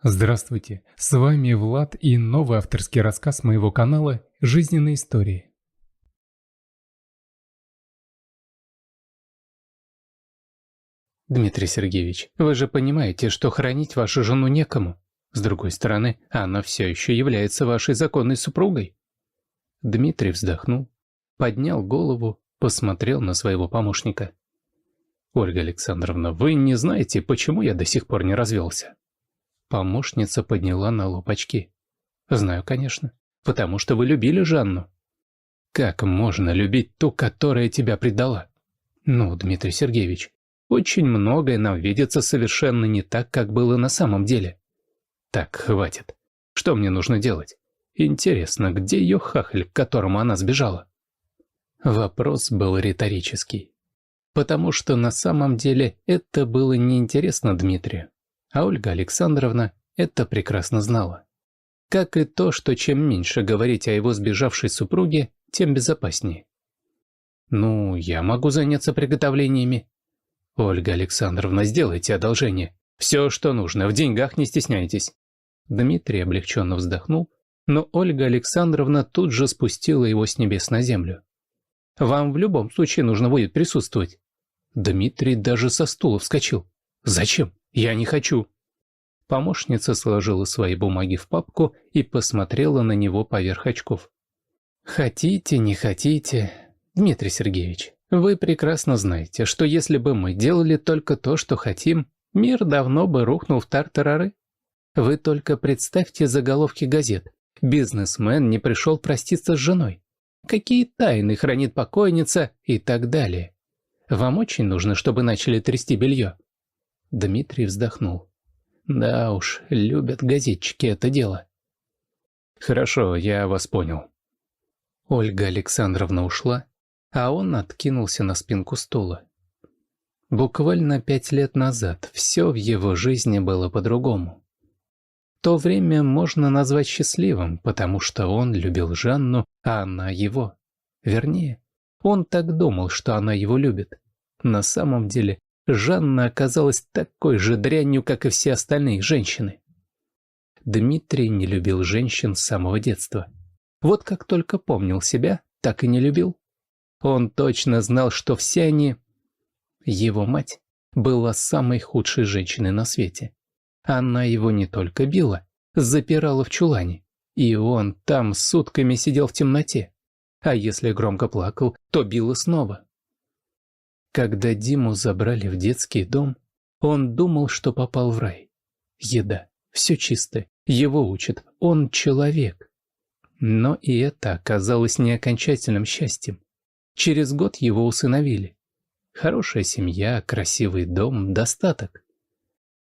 Здравствуйте, с вами Влад и новый авторский рассказ моего канала «Жизненные истории». Дмитрий Сергеевич, вы же понимаете, что хранить вашу жену некому. С другой стороны, она все еще является вашей законной супругой. Дмитрий вздохнул, поднял голову, посмотрел на своего помощника. Ольга Александровна, вы не знаете, почему я до сих пор не развелся? Помощница подняла на лоб очки. Знаю, конечно, потому что вы любили Жанну. Как можно любить ту, которая тебя предала? Ну, Дмитрий Сергеевич, очень многое нам видится совершенно не так, как было на самом деле. Так, хватит. Что мне нужно делать? Интересно, где ее хахаль, к которому она сбежала? Вопрос был риторический. Потому что на самом деле это было неинтересно Дмитрию. А Ольга Александровна это прекрасно знала. Как и то, что чем меньше говорить о его сбежавшей супруге, тем безопаснее. Ну, я могу заняться приготовлениями. Ольга Александровна, сделайте одолжение. Все, что нужно, в деньгах не стесняйтесь. Дмитрий облегченно вздохнул, но Ольга Александровна тут же спустила его с небес на землю. Вам в любом случае нужно будет присутствовать. Дмитрий даже со стула вскочил. Зачем? Я не хочу. Помощница сложила свои бумаги в папку и посмотрела на него поверх очков. Хотите, не хотите, Дмитрий Сергеевич, вы прекрасно знаете, что если бы мы делали только то, что хотим, мир давно бы рухнул в тартарары. Вы только представьте заголовки газет. Бизнесмен не пришел проститься с женой. Какие тайны хранит покойница и так далее. Вам очень нужно, чтобы начали трясти белье. Дмитрий вздохнул. Да уж, любят газетчики это дело. Хорошо, я вас понял. Ольга Александровна ушла, а он откинулся на спинку стула. Буквально 5 лет назад все в его жизни было по-другому. То время можно назвать счастливым, потому что он любил Жанну, а она его. Вернее, он так думал, что она его любит. На самом деле, Жанна оказалась такой же дрянью, как и все остальные женщины. Дмитрий не любил женщин с самого детства. Вот как только помнил себя, так и не любил. Он точно знал, что все они... Его мать была самой худшей женщиной на свете. Она его не только била, запирала в чулане, и он там сутками сидел в темноте. А если громко плакал, то била снова. Когда Диму забрали в детский дом, он думал, что попал в рай. Еда, все чисто, его учат, он человек. Но и это оказалось не окончательным счастьем. Через год его усыновили. Хорошая семья, красивый дом, достаток.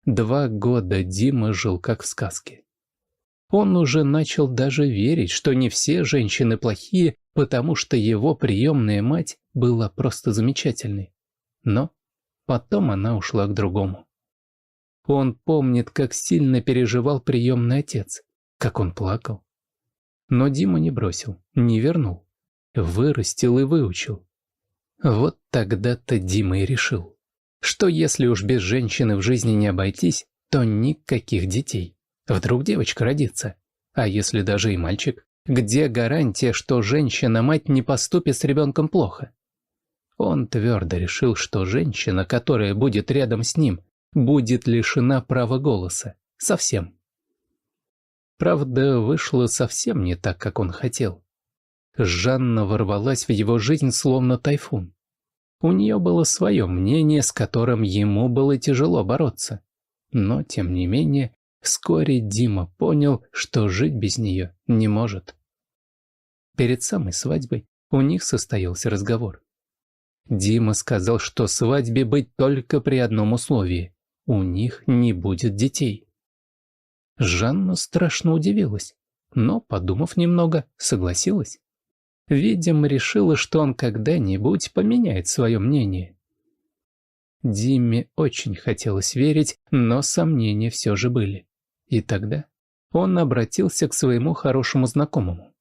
2 года Дима жил как в сказке. Он уже начал даже верить, что не все женщины плохие, потому что его приемная мать была просто замечательной. Но потом она ушла к другому. Он помнит, как сильно переживал приемный отец, как он плакал. Но Диму не бросил, не вернул, вырастил и выучил. Вот тогда-то Дима и решил, что если уж без женщины в жизни не обойтись, то никаких детей. Вдруг девочка родится, а если даже и мальчик, где гарантия, что женщина-мать не поступит с ребенком плохо? Он твердо решил, что женщина, которая будет рядом с ним, будет лишена права голоса. Совсем. Правда, вышло совсем не так, как он хотел. Жанна ворвалась в его жизнь словно тайфун. У нее было свое мнение, с которым ему было тяжело бороться. Но, тем не менее, вскоре Дима понял, что жить без нее не может. Перед самой свадьбой у них состоялся разговор. Дима сказал, что свадьбе быть только при одном условии – у них не будет детей. Жанна страшно удивилась, но, подумав немного, согласилась. Видимо, решила, что он когда-нибудь поменяет свое мнение. Диме очень хотелось верить, но сомнения все же были. И тогда он обратился к своему хорошему знакомому.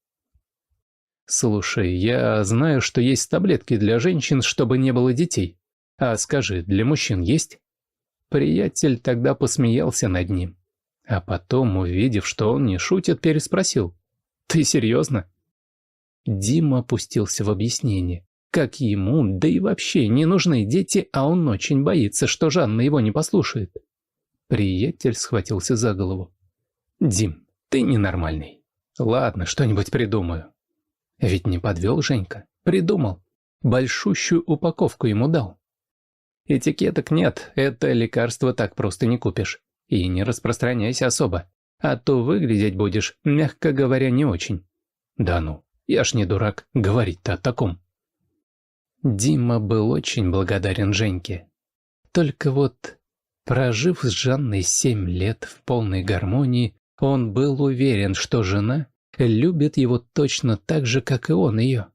«Слушай, я знаю, что есть таблетки для женщин, чтобы не было детей. А скажи, для мужчин есть?» Приятель тогда посмеялся над ним. А потом, увидев, что он не шутит, переспросил: «Ты серьезно?» Дима опустился в объяснение, как ему, да и вообще не нужны дети, а он очень боится, что Жанна его не послушает. Приятель схватился за голову. «Дим, ты ненормальный. Ладно, что-нибудь придумаю». Ведь не подвел Женька. Придумал. Большущую упаковку ему дал. Этикеток нет, это лекарство так просто не купишь. И не распространяйся особо, а то выглядеть будешь, мягко говоря, не очень. Да ну, я ж не дурак, говорить-то о таком. Дима был очень благодарен Женьке. Только вот, прожив с Жанной 7 лет в полной гармонии, он был уверен, что жена любит его точно так же, как и он ее.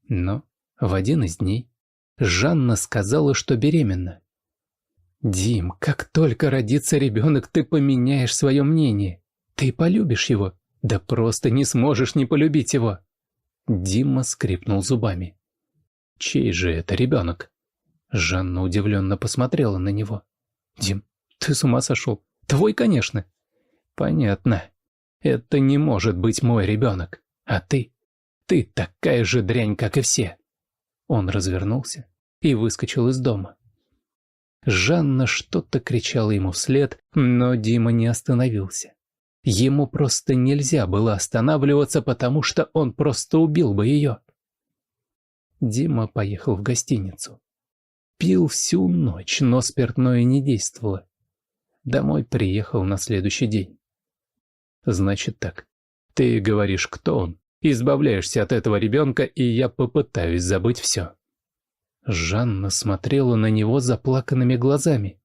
Но в один из дней Жанна сказала, что беременна. «Дим, как только родится ребенок, ты поменяешь свое мнение. Ты полюбишь его, да просто не сможешь не полюбить его». Дима скрипнул зубами. «Чей же это ребенок?» Жанна удивленно посмотрела на него. «Дим, ты с ума сошел? Твой, конечно». «Понятно. Это не может быть мой ребенок. А ты? Ты такая же дрянь, как и все». Он развернулся и выскочил из дома. Жанна что-то кричала ему вслед, но Дима не остановился. Ему просто нельзя было останавливаться, потому что он просто убил бы ее. Дима поехал в гостиницу. Пил всю ночь, но спиртное не действовало. Домой приехал на следующий день. «Значит так, ты говоришь, кто он, избавляешься от этого ребенка, и я попытаюсь забыть все». Жанна смотрела на него заплаканными глазами.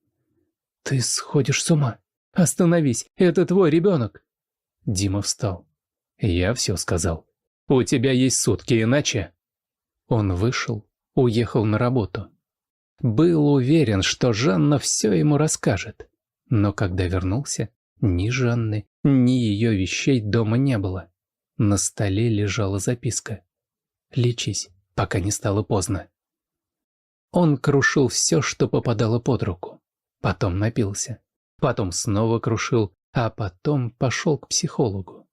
«Ты сходишь с ума! Остановись, это твой ребенок!» Дима встал. «Я все сказал. У тебя есть сутки, иначе...» Он вышел, уехал на работу. Был уверен, что Жанна все ему расскажет. Но когда вернулся, ни Жанны, ни ее вещей дома не было. На столе лежала записка: «Лечись, пока не стало поздно». Он крушил все, что попадало под руку. Потом напился. Потом снова крушил, а потом пошел к психологу.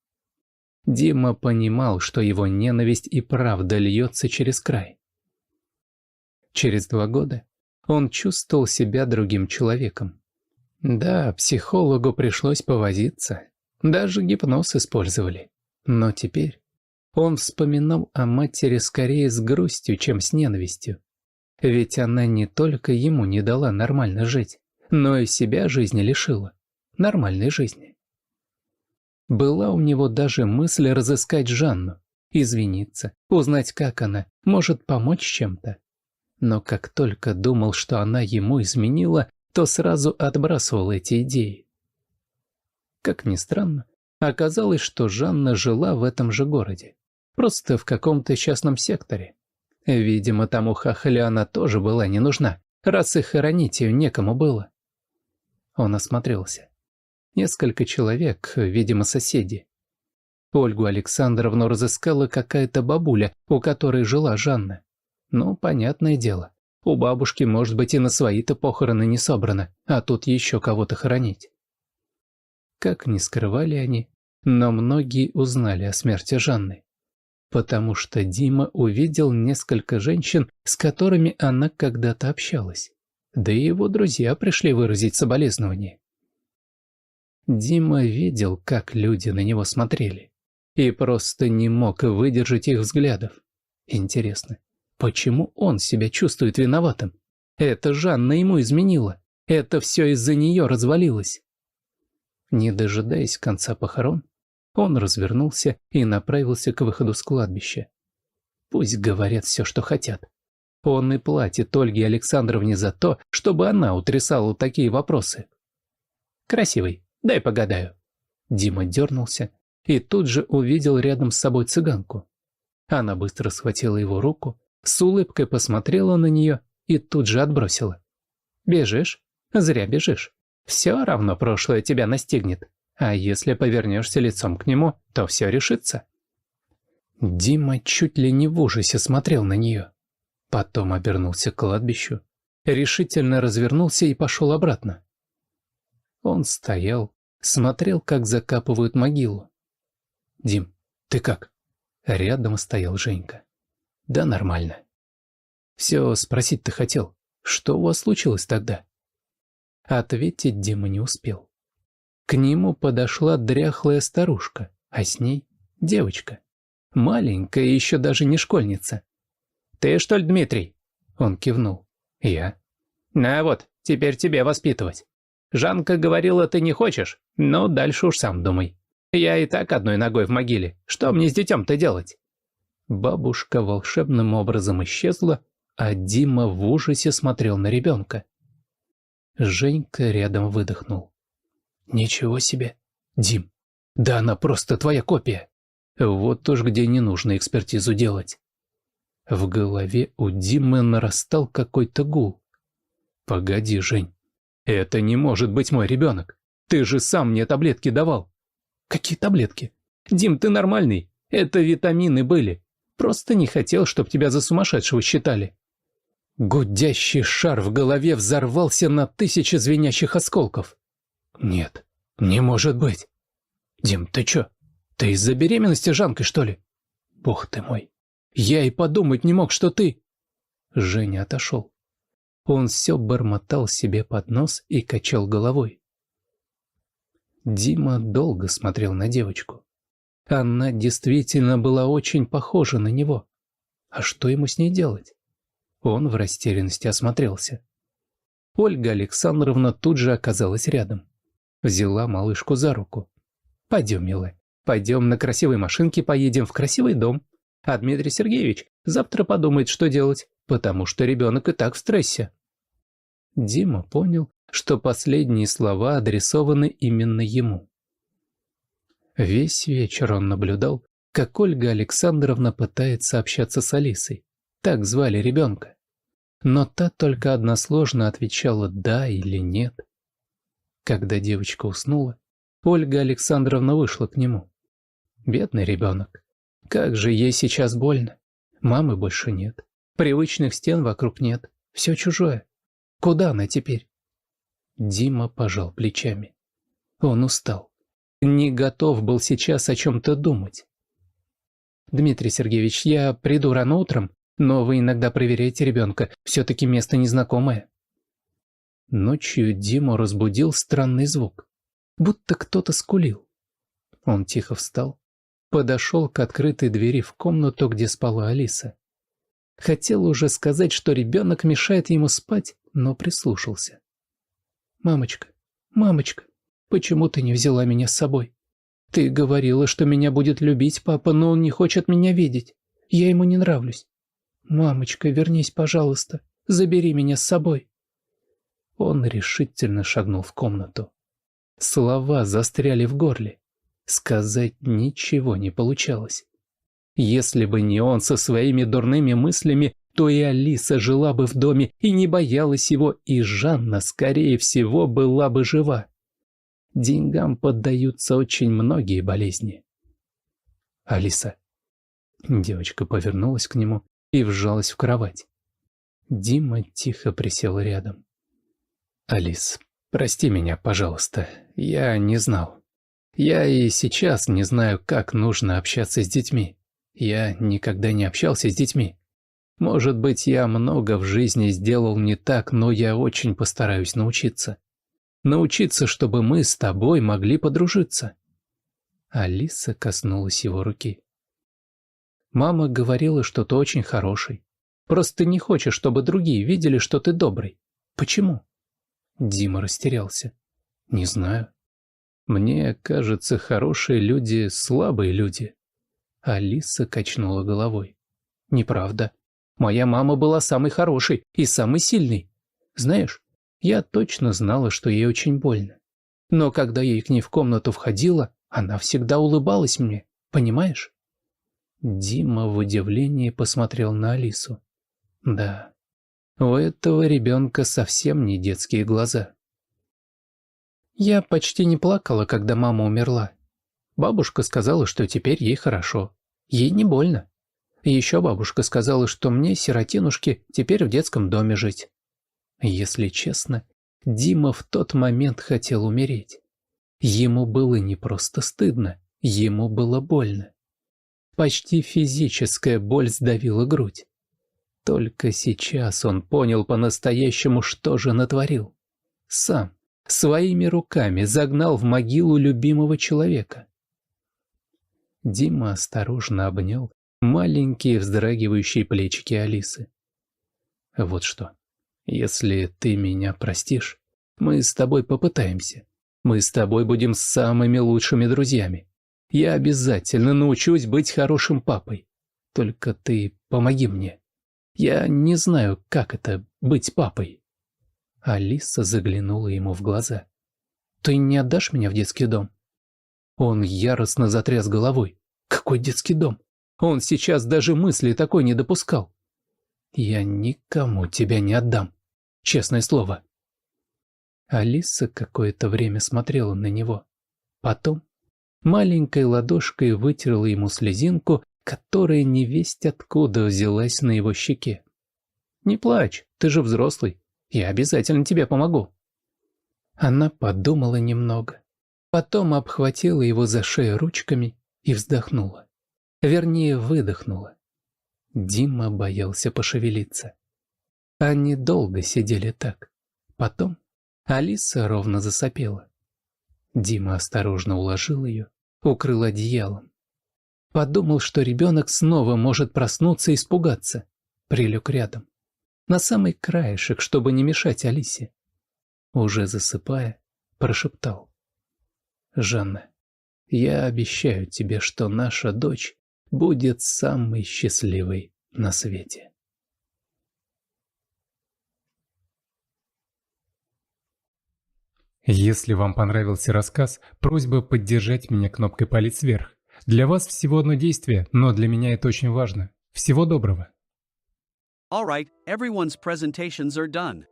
Дима понимал, что его ненависть и правда льется через край. Через 2 года он чувствовал себя другим человеком. Да, психологу пришлось повозиться. Даже гипноз использовали. Но теперь он вспоминал о матери скорее с грустью, чем с ненавистью. Ведь она не только ему не дала нормально жить, но и себя жизни лишила. Нормальной жизни. Была у него даже мысль разыскать Жанну, извиниться, узнать, как она, может помочь чем-то. Но как только думал, что она ему изменила, то сразу отбрасывал эти идеи. Как ни странно, оказалось, что Жанна жила в этом же городе, просто в каком-то частном секторе. Видимо, тому хахалю она тоже была не нужна, раз и хоронить ее некому было. Он осмотрелся. Несколько человек, видимо, соседи. Ольгу Александровну разыскала какая-то бабуля, у которой жила Жанна. Ну, понятное дело, у бабушки, может быть, и на свои-то похороны не собрано, а тут еще кого-то хоронить. Как ни скрывали они, но многие узнали о смерти Жанны. Потому что Дима увидел несколько женщин, с которыми она когда-то общалась. Да и его друзья пришли выразить соболезнования. Дима видел, как люди на него смотрели, и просто не мог выдержать их взглядов. Интересно, почему он себя чувствует виноватым? Это Жанна ему изменила. Это все из-за нее развалилось. Не дожидаясь конца похорон, он развернулся и направился к выходу с кладбища. Пусть говорят все, что хотят. Он и платит Ольге Александровне за то, чтобы она утрясала такие вопросы. «Красивый, дай погадаю». Дима дернулся и тут же увидел рядом с собой цыганку. Она быстро схватила его руку, с улыбкой посмотрела на нее и тут же отбросила. «Бежишь? Зря бежишь. Все равно прошлое тебя настигнет. А если повернешься лицом к нему, то все решится». Дима чуть ли не в ужасе смотрел на нее. Потом обернулся к кладбищу, решительно развернулся и пошел обратно. Он стоял, Смотрел, как закапывают могилу. «Дим, ты как?» Рядом стоял Женька. «Да нормально». «Все спросить-то хотел. Что у вас случилось тогда?» Ответить Дима не успел. К нему подошла дряхлая старушка, а с ней девочка. Маленькая, еще даже не школьница. «Ты что ли, Дмитрий?» Он кивнул. «Я». «На вот, теперь тебе воспитывать. Жанка говорила, ты не хочешь, но дальше уж сам думай. Я и так одной ногой в могиле. Что мне с детем-то делать?» Бабушка волшебным образом исчезла, а Дима в ужасе смотрел на ребенка. Женька рядом выдохнул. «Ничего себе! Дим, да она просто твоя копия! Вот уж где не нужно экспертизу делать!» В голове у Димы нарастал какой-то гул. «Погоди, Жень, это не может быть мой ребенок! Ты же сам мне таблетки давал!» «Какие таблетки? Дим, ты нормальный, это витамины были. Просто не хотел, чтобы тебя за сумасшедшего считали». Гудящий шар в голове взорвался на 1000 звенящих осколков. «Нет, не может быть. Дим, ты чё? Ты из-за беременности Жанкой, что ли? Бог ты мой, я и подумать не мог, что ты...» Женя отошел. Он все бормотал себе под нос и качал головой. Дима долго смотрел на девочку. Она действительно была очень похожа на него. А что ему с ней делать? Он в растерянности осмотрелся. Ольга Александровна тут же оказалась рядом. Взяла малышку за руку. «Пойдем, милая, пойдем на красивой машинке поедем в красивый дом. А Дмитрий Сергеевич завтра подумает, что делать, потому что ребенок и так в стрессе». Дима понял, что последние слова адресованы именно ему. Весь вечер он наблюдал, как Ольга Александровна пытается общаться с Алисой. Так звали ребенка. Но та только односложно отвечала «да» или «нет». Когда девочка уснула, Ольга Александровна вышла к нему. Бедный ребенок. Как же ей сейчас больно. Мамы больше нет. Привычных стен вокруг нет. Все чужое. Куда она теперь? Дима пожал плечами. Он устал. Не готов был сейчас о чем-то думать. «Дмитрий Сергеевич, я приду рано утром, но вы иногда проверяете ребенка, все-таки место незнакомое». Ночью Диму разбудил странный звук, будто кто-то скулил. Он тихо встал, подошел к открытой двери в комнату, где спала Алиса. Хотел уже сказать, что ребенок мешает ему спать, но прислушался. «Мамочка, мамочка, почему ты не взяла меня с собой? Ты говорила, что меня будет любить папа, но он не хочет меня видеть. Я ему не нравлюсь. Мамочка, вернись, пожалуйста, забери меня с собой». Он решительно шагнул в комнату. Слова застряли в горле. Сказать ничего не получалось. Если бы не он со своими дурными мыслями, то и Алиса жила бы в доме и не боялась его, и Жанна, скорее всего, была бы жива. Деньгам поддаются очень многие болезни. «Алиса». Девочка повернулась к нему и вжалась в кровать. Дима тихо присел рядом. «Алис, прости меня, пожалуйста, я не знал. Я и сейчас не знаю, как нужно общаться с детьми. Я никогда не общался с детьми. Может быть, я много в жизни сделал не так, но я очень постараюсь научиться. Научиться, чтобы мы с тобой могли подружиться». Алиса коснулась его руки. «Мама говорила, что ты очень хороший. Просто не хочешь, чтобы другие видели, что ты добрый. Почему?» Дима растерялся. «Не знаю. Мне кажется, хорошие люди – слабые люди». Алиса качнула головой. «Неправда. Моя мама была самой хорошей и самой сильной. Знаешь, я точно знала, что ей очень больно. Но когда я к ней в комнату входила, она всегда улыбалась мне, понимаешь?» Дима в удивлении посмотрел на Алису. Да, у этого ребенка совсем не детские глаза. «Я почти не плакала, когда мама умерла. Бабушка сказала, что теперь ей хорошо. Ей не больно. И еще бабушка сказала, что мне, сиротинушке, теперь в детском доме жить». Если честно, Дима в тот момент хотел умереть. Ему было не просто стыдно, ему было больно. Почти физическая боль сдавила грудь. Только сейчас он понял по-настоящему, что же натворил. Сам, своими руками загнал в могилу любимого человека. Дима осторожно обнял маленькие вздрагивающие плечики Алисы. «Вот что, если ты меня простишь, мы с тобой попытаемся. Мы с тобой будем самыми лучшими друзьями. Я обязательно научусь быть хорошим папой. Только ты помоги мне. Я не знаю, как это — быть папой». Алиса заглянула ему в глаза. «Ты не отдашь меня в детский дом?» Он яростно затряс головой. «Какой детский дом? Он сейчас даже мысли такой не допускал». «Я никому тебя не отдам. Честное слово». Алиса какое-то время смотрела на него. Потом маленькой ладошкой вытерла ему слезинку, которая невесть откуда взялась на его щеке. «Не плачь, ты же взрослый. Я обязательно тебе помогу». Она подумала немного, потом обхватила его за шею ручками и вздохнула. Вернее, выдохнула. Дима боялся пошевелиться. Они долго сидели так. Потом Алиса ровно засопела. Дима осторожно уложил ее, укрыл одеялом. Подумал, что ребенок снова может проснуться и испугаться. Прилег рядом, на самый краешек, чтобы не мешать Алисе. Уже засыпая, прошептал: «Жанна, я обещаю тебе, что наша дочь будет самой счастливой на свете». Если вам понравился рассказ, просьба поддержать меня кнопкой «Палец вверх». Для вас всего одно действие, но для меня это очень важно. Всего доброго. All right, everyone's presentations are done.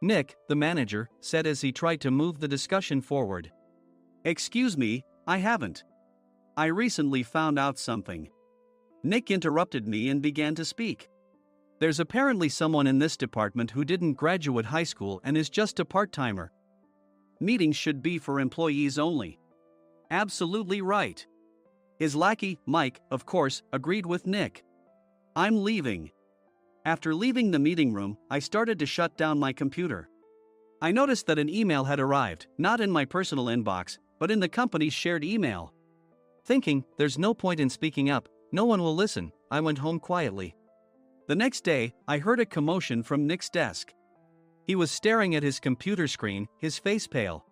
Nick, the manager, said as he tried to move the discussion forward. Excuse me, I haven't. I recently found out something. Nick interrupted me and began to speak. There's apparently someone in this department who didn't graduate high school and is just a part-timer. Meetings should be for employees only. Absolutely right. His lackey, Mike, of course, agreed with Nick. I'm leaving. After leaving the meeting room, I started to shut down my computer. I noticed that an email had arrived, not in my personal inbox, but in the company's shared email. Thinking, there's no point in speaking up, no one will listen, I went home quietly. The next day, I heard a commotion from Nick's desk. He was staring at his computer screen, his face pale.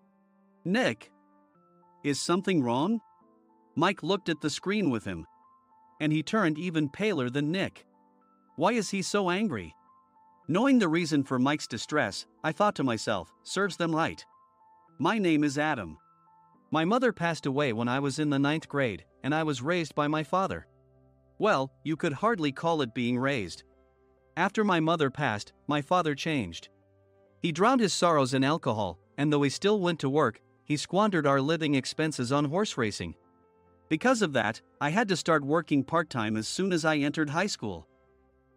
Nick? Is something wrong? Mike looked at the screen with him. And he turned even paler than Nick. Why is he so angry? Knowing the reason for Mike's distress, I thought to myself, serves them right. My name is Adam. My mother passed away when I was in the 9th grade, and I was raised by my father. Well, you could hardly call it being raised. After my mother passed, my father changed. He drowned his sorrows in alcohol, and though he still went to work, he squandered our living expenses on horse racing. Because of that, I had to start working part-time as soon as I entered high school.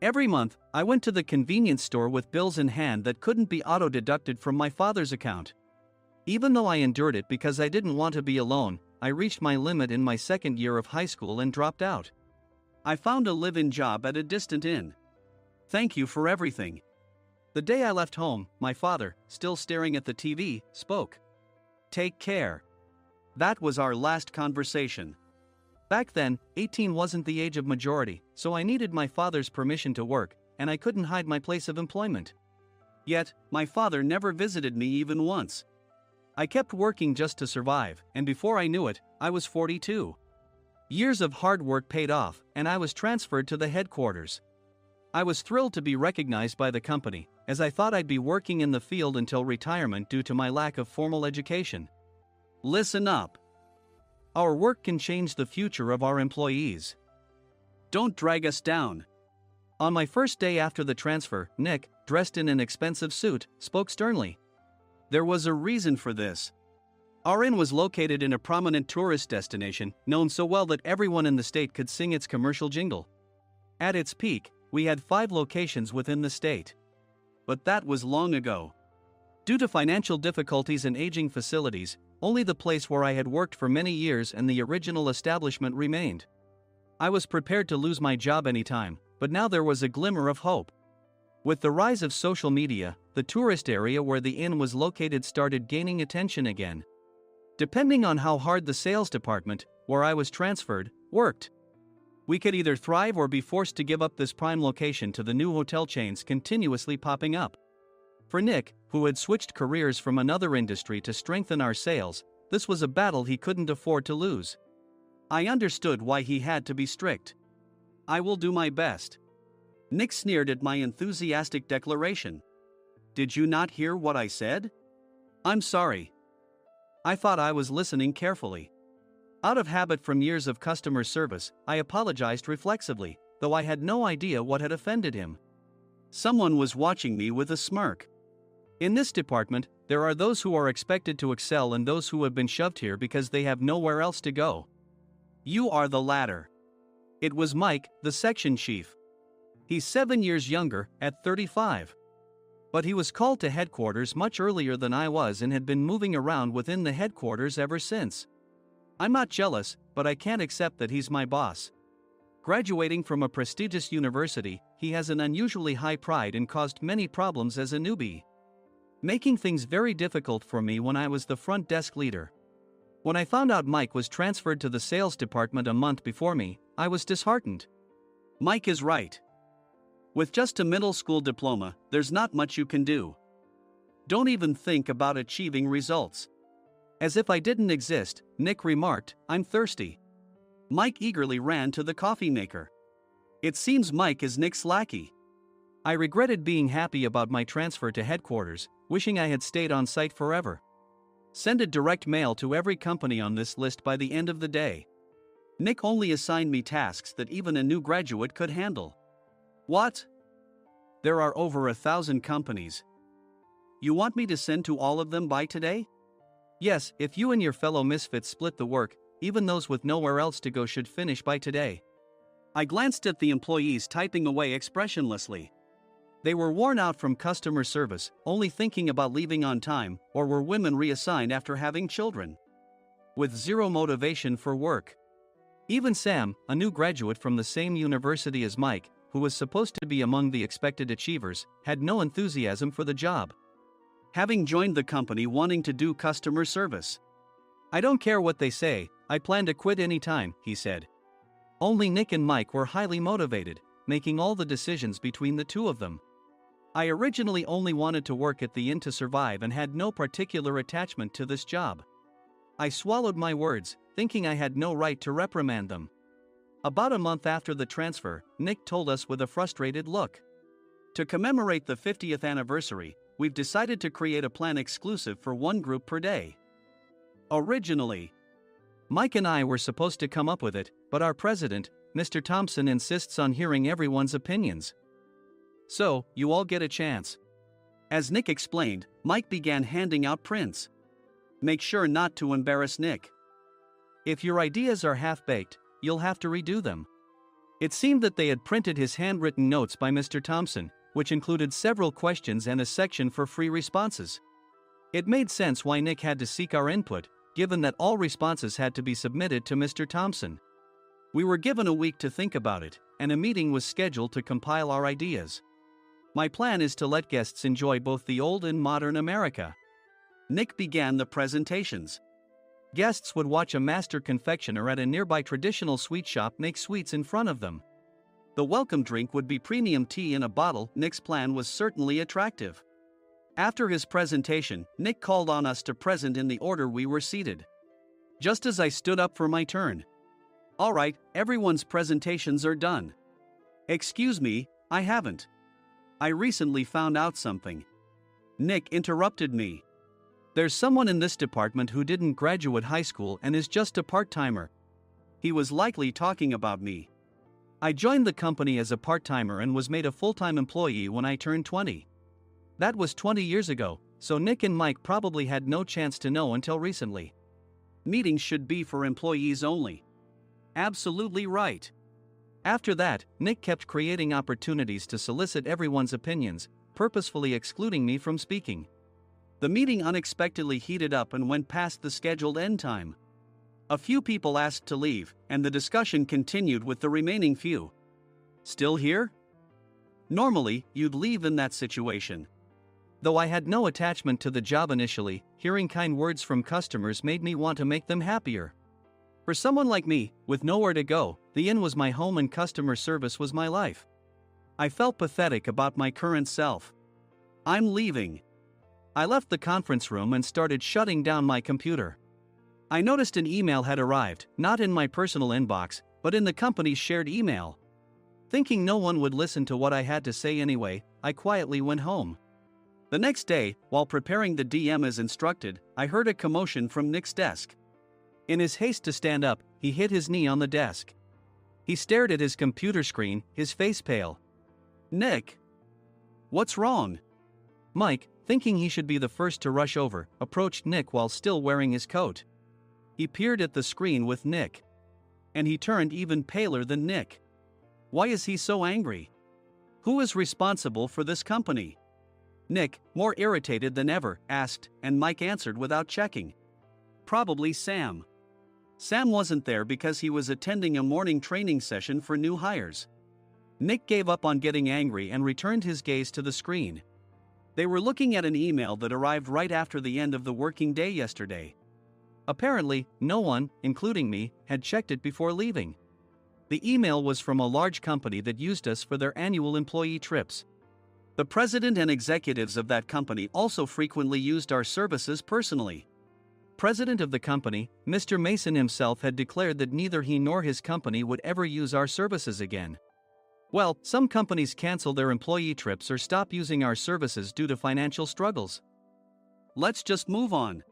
Every month, I went to the convenience store with bills in hand that couldn't be auto-deducted from my father's account. Even though I endured it because I didn't want to be alone, I reached my limit in my second year of high school and dropped out. I found a live-in job at a distant inn. Thank you for everything. The day I left home, my father, still staring at the TV, spoke. Take care. That was our last conversation. Back then, 18 wasn't the age of majority, so I needed my father's permission to work, and I couldn't hide my place of employment. Yet, my father never visited me even once. I kept working just to survive, and before I knew it, I was 42. Years of hard work paid off, and I was transferred to the headquarters. I was thrilled to be recognized by the company, as I thought I'd be working in the field until retirement due to my lack of formal education. Listen up. Our work can change the future of our employees. Don't drag us down. On my first day after the transfer, Nick, dressed in an expensive suit, spoke sternly. There was a reason for this. Our inn was located in a prominent tourist destination, known so well that everyone in the state could sing its commercial jingle. At its peak, we had 5 locations within the state. But that was long ago. Due to financial difficulties and aging facilities, only the place where I had worked for many years and the original establishment remained. I was prepared to lose my job anytime, but now there was a glimmer of hope. With the rise of social media, the tourist area where the inn was located started gaining attention again. Depending on how hard the sales department, where I was transferred, worked, we could either thrive or be forced to give up this prime location to the new hotel chains continuously popping up. For Nick, who had switched careers from another industry to strengthen our sales, this was a battle he couldn't afford to lose. I understood why he had to be strict. "I will do my best." Nick sneered at my enthusiastic declaration. "Did you not hear what I said?" "I'm sorry." I thought I was listening carefully. Out of habit from years of customer service, I apologized reflexively, though I had no idea what had offended him. Someone was watching me with a smirk. In this department, there are those who are expected to excel and those who have been shoved here because they have nowhere else to go. You are the latter. It was Mike, the section chief. He's 7 years younger, at 35. But he was called to headquarters much earlier than I was and had been moving around within the headquarters ever since. I'm not jealous, but I can't accept that he's my boss. Graduating from a prestigious university, he has an unusually high pride and caused many problems as a newbie, making things very difficult for me when I was the front desk leader. When I found out Mike was transferred to the sales department a month before me, I was disheartened. Mike is right. With just a middle school diploma, there's not much you can do. Don't even think about achieving results. As if I didn't exist, Nick remarked, "I'm thirsty." Mike eagerly ran to the coffee maker. It seems Mike is Nick's lackey. I regretted being happy about my transfer to headquarters, wishing I had stayed on site forever. Send a direct mail to every company on this list by the end of the day. Nick only assigned me tasks that even a new graduate could handle. What? There are over 1,000 companies. You want me to send to all of them by today? Yes, if you and your fellow misfits split the work, even those with nowhere else to go should finish by today. I glanced at the employees typing away expressionlessly. They were worn out from customer service, only thinking about leaving on time, or were women reassigned after having children, with zero motivation for work. Even Sam, a new graduate from the same university as Mike, who was supposed to be among the expected achievers, had no enthusiasm for the job, having joined the company wanting to do customer service. "I don't care what they say, I plan to quit anytime," he said. Only Nick and Mike were highly motivated, making all the decisions between the two of them. I originally only wanted to work at the inn to survive and had no particular attachment to this job. I swallowed my words, thinking I had no right to reprimand them. About a month after the transfer, Nick told us with a frustrated look, "To commemorate the 50th anniversary, we've decided to create a plan exclusive for one group per day." Originally, Mike and I were supposed to come up with it, but our president, Mr. Thompson, insists on hearing everyone's opinions. "So, you all get a chance." As Nick explained, Mike began handing out prints. "Make sure not to embarrass Nick. If your ideas are half-baked, you'll have to redo them." It seemed that they had printed his handwritten notes by Mr. Thompson, which included several questions and a section for free responses. It made sense why Nick had to seek our input, given that all responses had to be submitted to Mr. Thompson. We were given a week to think about it, and a meeting was scheduled to compile our ideas. My plan is to let guests enjoy both the old and modern America. Nick began the presentations. Guests would watch a master confectioner at a nearby traditional sweet shop make sweets in front of them. The welcome drink would be premium tea in a bottle. Nick's plan was certainly attractive. After his presentation, Nick called on us to present in the order we were seated. Just as I stood up for my turn. "All right, everyone's presentations are done." "Excuse me, I haven't. I recently found out something." Nick interrupted me. "There's someone in this department who didn't graduate high school and is just a part-timer." He was likely talking about me. I joined the company as a part-timer and was made a full-time employee when I turned 20. That was 20 years ago, so Nick and Mike probably had no chance to know until recently. Meetings should be for employees only. Absolutely right. After that, Nick kept creating opportunities to solicit everyone's opinions, purposefully excluding me from speaking. The meeting unexpectedly heated up and went past the scheduled end time. A few people asked to leave, and the discussion continued with the remaining few. Still here? Normally, you'd leave in that situation. Though I had no attachment to the job initially, hearing kind words from customers made me want to make them happier. For someone like me, with nowhere to go, the inn was my home and customer service was my life. I felt pathetic about my current self. I'm leaving. I left the conference room and started shutting down my computer. I noticed an email had arrived, not in my personal inbox, but in the company's shared email. Thinking no one would listen to what I had to say anyway, I quietly went home. The next day, while preparing the DM as instructed, I heard a commotion from Nick's desk. In his haste to stand up, he hit his knee on the desk. He stared at his computer screen, his face pale. "Nick? What's wrong?" Mike, thinking he should be the first to rush over, approached Nick while still wearing his coat. He peered at the screen with Nick. And he turned even paler than Nick. Why is he so angry? Who is responsible for this company? Nick, more irritated than ever, asked, and Mike answered without checking. Probably Sam. Sam wasn't there because he was attending a morning training session for new hires. Nick gave up on getting angry and returned his gaze to the screen. They were looking at an email that arrived right after the end of the working day yesterday. Apparently, no one, including me, had checked it before leaving. The email was from a large company that used us for their annual employee trips. The president and executives of that company also frequently used our services personally. President of the company, Mr. Mason himself, had declared that neither he nor his company would ever use our services again. Well, some companies cancel their employee trips or stop using our services due to financial struggles. Let's just move on.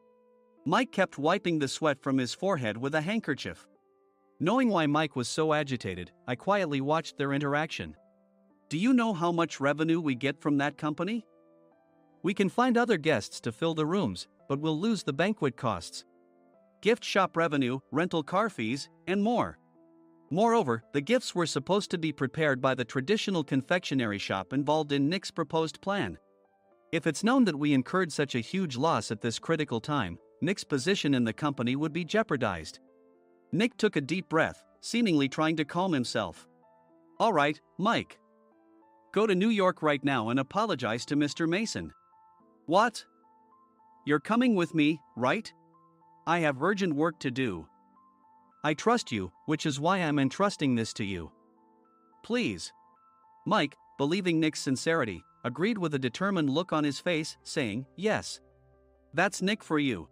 Mike kept wiping the sweat from his forehead with a handkerchief. Knowing why Mike was so agitated, I quietly watched their interaction. Do you know how much revenue we get from that company? We can find other guests to fill the rooms, but we'll lose the banquet costs, gift shop revenue, rental car fees, and more. Moreover, the gifts were supposed to be prepared by the traditional confectionery shop involved in Nick's proposed plan. If it's known that we incurred such a huge loss at this critical time, Nick's position in the company would be jeopardized. Nick took a deep breath, seemingly trying to calm himself. All right, Mike. Go to New York right now and apologize to Mr. Mason. What? You're coming with me, right? I have urgent work to do. I trust you, which is why I'm entrusting this to you. Please. Mike, believing Nick's sincerity, agreed with a determined look on his face, saying, yes. That's Nick for you.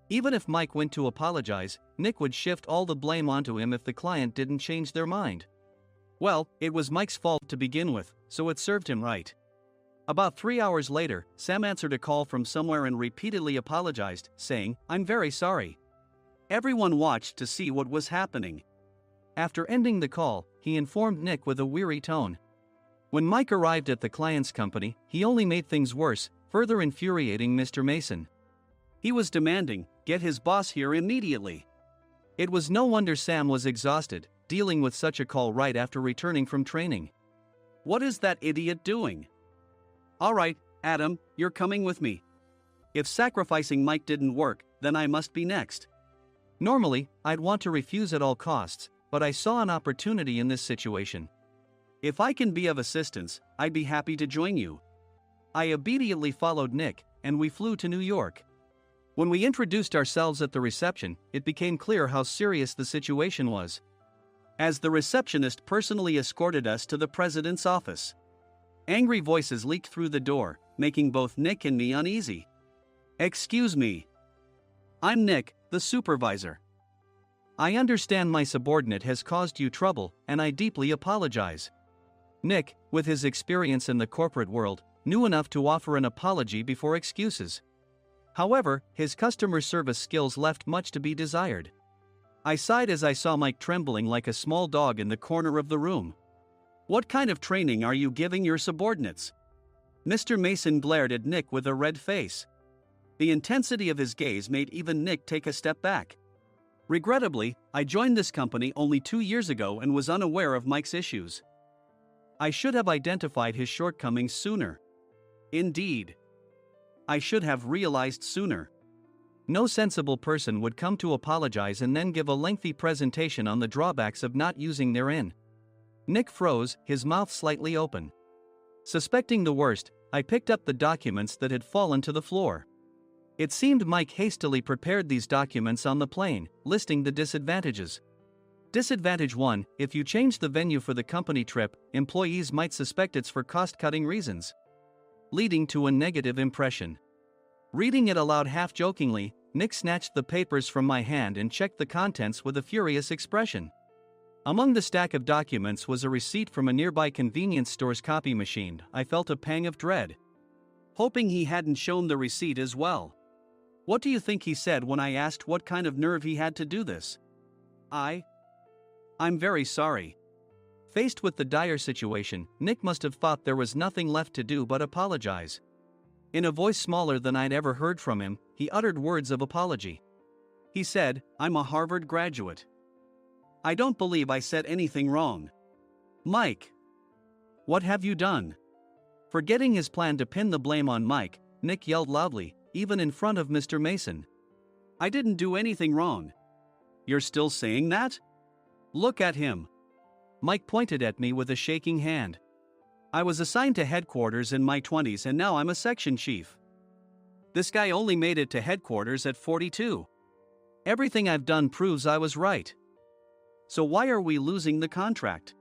Even if Mike went to apologize, Nick would shift all the blame onto him if the client didn't change their mind. Well, it was Mike's fault to begin with, so it served him right. About 3 hours later, Sam answered a call from somewhere and repeatedly apologized, saying, I'm very sorry. Everyone watched to see what was happening. After ending the call, he informed Nick with a weary tone. When Mike arrived at the client's company, he only made things worse, further infuriating Mr. Mason. He was demanding, get his boss here immediately. It was no wonder Sam was exhausted, dealing with such a call right after returning from training. What is that idiot doing? All right, Adam, you're coming with me. If sacrificing Mike didn't work, then I must be next. Normally, I'd want to refuse at all costs, but I saw an opportunity in this situation. If I can be of assistance, I'd be happy to join you. I obediently followed Nick, and we flew to New York. When we introduced ourselves at the reception, it became clear how serious the situation was. As the receptionist personally escorted us to the president's office. Angry voices leaked through the door, making both Nick and me uneasy. Excuse me. I'm Nick, the supervisor. I understand my subordinate has caused you trouble, and I deeply apologize. Nick, with his experience in the corporate world, knew enough to offer an apology before excuses. However, his customer service skills left much to be desired. I sighed as I saw Mike trembling like a small dog in the corner of the room. What kind of training are you giving your subordinates? Mr. Mason glared at Nick with a red face. The intensity of his gaze made even Nick take a step back. Regrettably, I joined this company only 2 years ago and was unaware of Mike's issues. I should have identified his shortcomings sooner. Indeed. I should have realized sooner. No sensible person would come to apologize and then give a lengthy presentation on the drawbacks of not using their in. Nick froze, his mouth slightly open. Suspecting the worst, I picked up the documents that had fallen to the floor. It seemed Mike hastily prepared these documents on the plane, listing the disadvantages. Disadvantage 1: if you change the venue for the company trip, employees might suspect it's for cost-cutting reasons, leading to a negative impression. Reading it aloud half-jokingly, Nick snatched the papers from my hand and checked the contents with a furious expression. Among the stack of documents was a receipt from a nearby convenience store's copy machine. I felt a pang of dread, hoping he hadn't shown the receipt as well. What do you think he said when I asked what kind of nerve he had to do this? I'm very sorry. Faced with the dire situation, Nick must have thought there was nothing left to do but apologize. In a voice smaller than I'd ever heard from him, he uttered words of apology. He said, "I'm a Harvard graduate. I don't believe I said anything wrong." Mike! What have you done? Forgetting his plan to pin the blame on Mike, Nick yelled loudly, even in front of Mr. Mason. "I didn't do anything wrong." "You're still saying that? Look at him." Mike pointed at me with a shaking hand. "I was assigned to headquarters in my 20s and now I'm a section chief. This guy only made it to headquarters at 42. Everything I've done proves I was right. So why are we losing the contract?"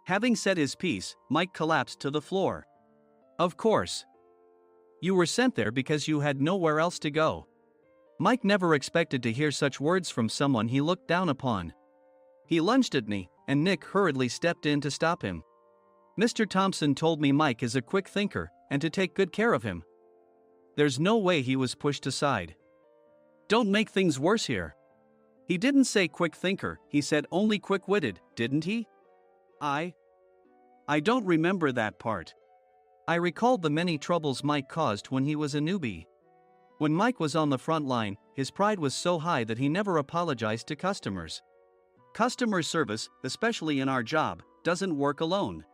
Having said his piece, Mike collapsed to the floor. "Of course. You were sent there because you had nowhere else to go." Mike never expected to hear such words from someone he looked down upon. He lunged at me, and Nick hurriedly stepped in to stop him. "Mr. Thompson told me Mike is a quick thinker, and to take good care of him." There's no way he was pushed aside. "Don't make things worse here. He didn't say quick thinker, he said only quick-witted, didn't he?" I don't remember that part. I recalled the many troubles Mike caused when he was a newbie. When Mike was on the front line, his pride was so high that he never apologized to customers. Customer service, especially in our job, doesn't work alone.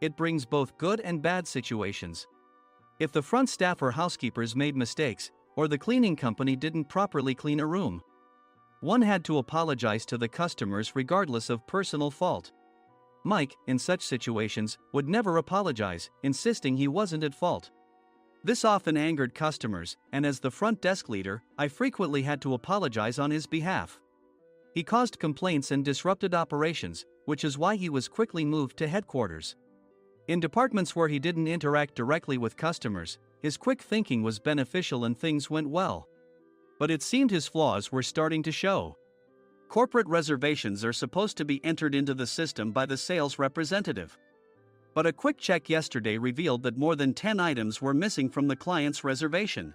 It brings both good and bad situations. If the front staff or housekeepers made mistakes, or the cleaning company didn't properly clean a room, one had to apologize to the customers regardless of personal fault. Mike, in such situations, would never apologize, insisting he wasn't at fault. This often angered customers, and as the front desk leader, I frequently had to apologize on his behalf. He caused complaints and disrupted operations, which is why he was quickly moved to headquarters. In departments where he didn't interact directly with customers, his quick thinking was beneficial and things went well. But it seemed his flaws were starting to show. Corporate reservations are supposed to be entered into the system by the sales representative. But a quick check yesterday revealed that more than 10 items were missing from the client's reservation.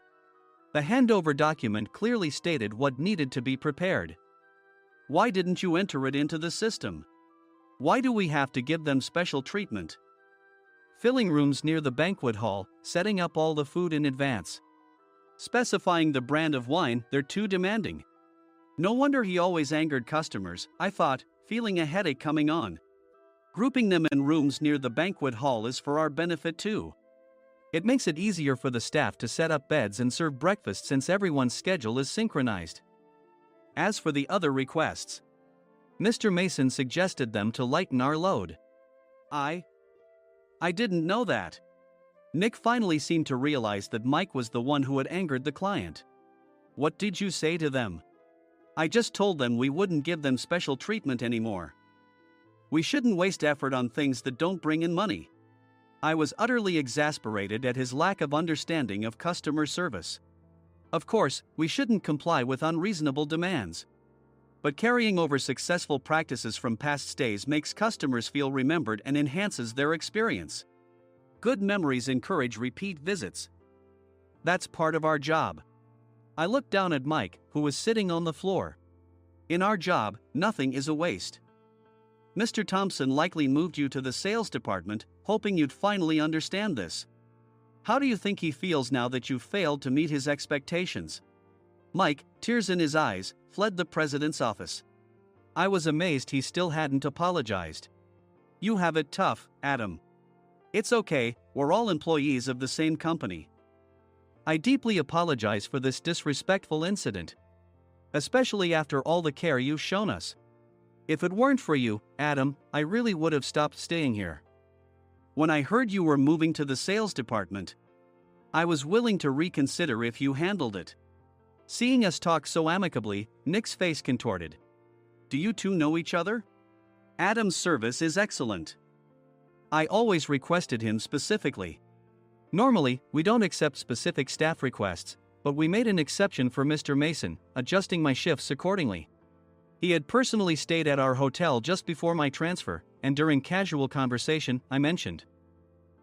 The handover document clearly stated what needed to be prepared. Why didn't you enter it into the system? Why do we have to give them special treatment? Filling rooms near the banquet hall, setting up all the food in advance. Specifying the brand of wine, they're too demanding. No wonder he always angered customers, I thought, feeling a headache coming on. Grouping them in rooms near the banquet hall is for our benefit too. It makes it easier for the staff to set up beds and serve breakfast since everyone's schedule is synchronized. As for the other requests, Mr. Mason suggested them to lighten our load. I didn't know that. Nick finally seemed to realize that Mike was the one who had angered the client. What did you say to them? I just told them we wouldn't give them special treatment anymore. We shouldn't waste effort on things that don't bring in money. I was utterly exasperated at his lack of understanding of customer service. Of course, we shouldn't comply with unreasonable demands. But carrying over successful practices from past stays makes customers feel remembered and enhances their experience. Good memories encourage repeat visits. That's part of our job. I looked down at Mike, who was sitting on the floor. In our job, nothing is a waste. Mr. Thompson likely moved you to the sales department, hoping you'd finally understand this. How do you think he feels now that you failed to meet his expectations? Mike, tears in his eyes, fled the president's office. I was amazed he still hadn't apologized. You have it tough, Adam. It's okay, we're all employees of the same company. I deeply apologize for this disrespectful incident. Especially after all the care you've shown us. If it weren't for you, Adam, I really would have stopped staying here. When I heard you were moving to the sales department, I was willing to reconsider if you handled it. Seeing us talk so amicably, Nick's face contorted. Do you two know each other? Adam's service is excellent. I always requested him specifically. Normally, we don't accept specific staff requests, but we made an exception for Mr. Mason, adjusting my shifts accordingly. He had personally stayed at our hotel just before my transfer, and during casual conversation, I mentioned,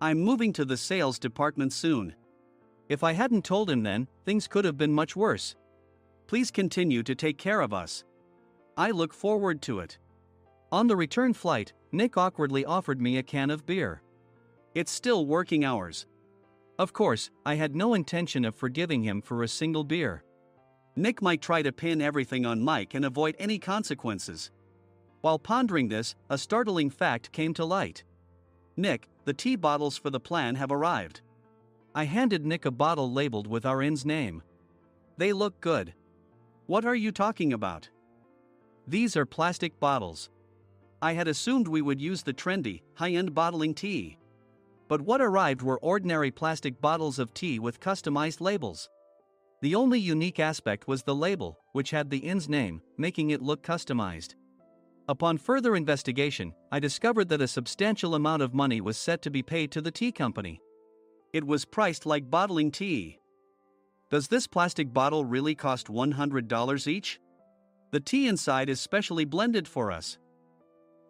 I'm moving to the sales department soon. If I hadn't told him then, things could have been much worse. Please continue to take care of us. I look forward to it. On the return flight, Nick awkwardly offered me a can of beer. It's still working hours. Of course, I had no intention of forgiving him for a single beer. Nick might try to pin everything on Mike and avoid any consequences. While pondering this, a startling fact came to light. Nick, the tea bottles for the plan have arrived. I handed Nick a bottle labeled with our inn's name. They look good. What are you talking about? These are plastic bottles. I had assumed we would use the trendy, high-end bottling tea. But what arrived were ordinary plastic bottles of tea with customized labels. The only unique aspect was the label, which had the inn's name, making it look customized. Upon further investigation, I discovered that a substantial amount of money was set to be paid to the tea company. It was priced like bottling tea. Does this plastic bottle really cost $100 each? The tea inside is specially blended for us.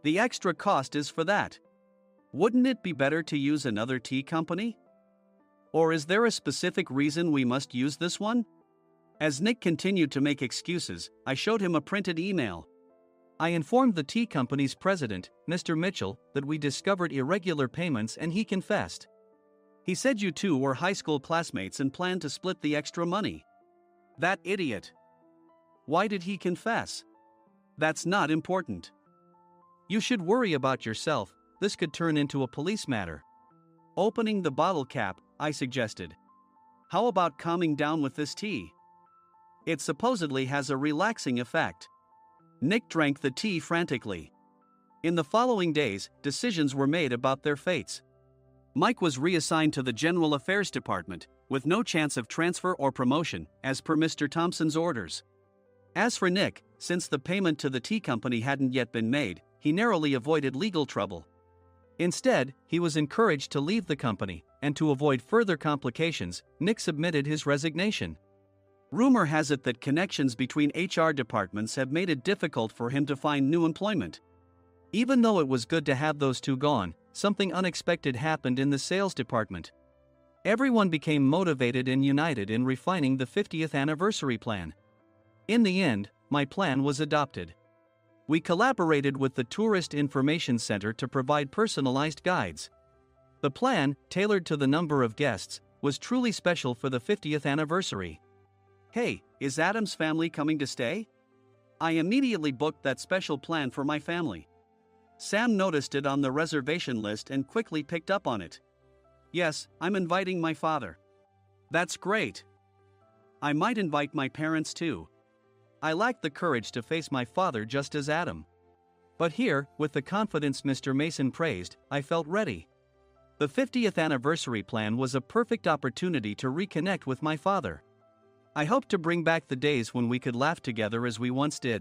The extra cost is for that. Wouldn't it be better to use another tea company? Or is there a specific reason we must use this one? As Nick continued to make excuses, I showed him a printed email. I informed the tea company's president, Mr. Mitchell, that we discovered irregular payments and he confessed. He said you two were high school classmates and planned to split the extra money. That idiot. Why did he confess? That's not important. You should worry about yourself, this could turn into a police matter. Opening the bottle cap, I suggested. How about calming down with this tea? It supposedly has a relaxing effect. Nick drank the tea frantically. In the following days, decisions were made about their fates. Mike was reassigned to the General Affairs Department, with no chance of transfer or promotion, as per Mr. Thompson's orders. As for Nick, since the payment to the tea company hadn't yet been made, he narrowly avoided legal trouble. Instead, he was encouraged to leave the company, and to avoid further complications, Nick submitted his resignation. Rumor has it that connections between HR departments have made it difficult for him to find new employment. Even though it was good to have those two gone, something unexpected happened in the sales department. Everyone became motivated and united in refining the 50th anniversary plan. In the end, my plan was adopted. We collaborated with the Tourist Information Center to provide personalized guides. The plan, tailored to the number of guests, was truly special for the 50th anniversary. Hey, is Adam's family coming to stay? I immediately booked that special plan for my family. Sam noticed it on the reservation list and quickly picked up on it. Yes, I'm inviting my father. That's great. I might invite my parents too. I lacked the courage to face my father just as Adam. But here, with the confidence Mr. Mason praised, I felt ready. The 50th anniversary plan was a perfect opportunity to reconnect with my father. I hoped to bring back the days when we could laugh together as we once did.